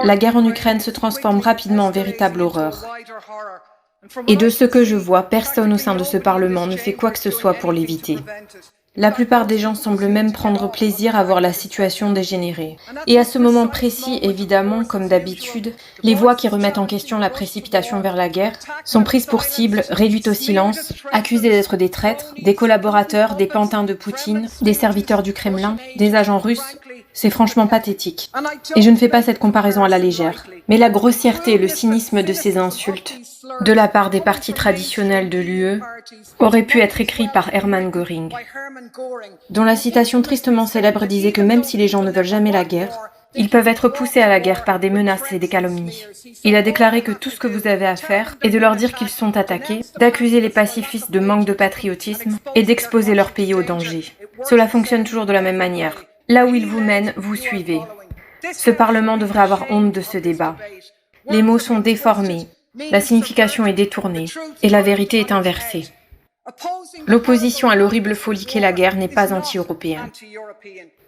La guerre en Ukraine se transforme rapidement en véritable horreur. Et de ce que je vois, personne au sein de ce Parlement ne fait quoi que ce soit pour l'éviter. La plupart des gens semblent même prendre plaisir à voir la situation dégénérer. Et à ce moment précis, évidemment, comme d'habitude, les voix qui remettent en question la précipitation vers la guerre sont prises pour cible, réduites au silence, accusées d'être des traîtres, des collaborateurs, des pantins de Poutine, des serviteurs du Kremlin, des agents russes. C'est franchement pathétique. Et je ne fais pas cette comparaison à la légère. Mais la grossièreté et le cynisme de ces insultes, de la part des partis traditionnels de l'UE, auraient pu être écrits par Hermann Göring, dont la citation tristement célèbre disait que même si les gens ne veulent jamais la guerre, ils peuvent être poussés à la guerre par des menaces et des calomnies. Il a déclaré que tout ce que vous avez à faire est de leur dire qu'ils sont attaqués, d'accuser les pacifistes de manque de patriotisme et d'exposer leur pays au danger. Cela fonctionne toujours de la même manière. Là où il vous mène, vous suivez. Ce Parlement devrait avoir honte de ce débat. Les mots sont déformés, la signification est détournée, et la vérité est inversée. L'opposition à l'horrible folie qu'est la guerre n'est pas anti-européenne.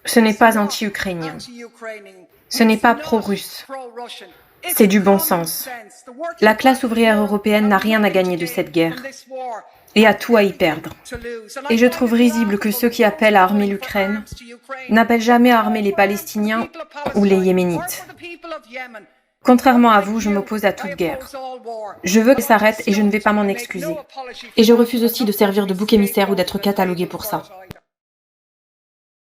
Ce n'est pas anti-ukrainien. Ce n'est pas pro-russe. C'est du bon sens. La classe ouvrière européenne n'a rien à gagner de cette guerre et a tout à y perdre. Et je trouve risible que ceux qui appellent à armer l'Ukraine n'appellent jamais à armer les Palestiniens ou les Yéménites. Contrairement à vous, je m'oppose à toute guerre. Je veux qu'elle s'arrête et je ne vais pas m'en excuser. Et je refuse aussi de servir de bouc émissaire ou d'être catalogué pour ça.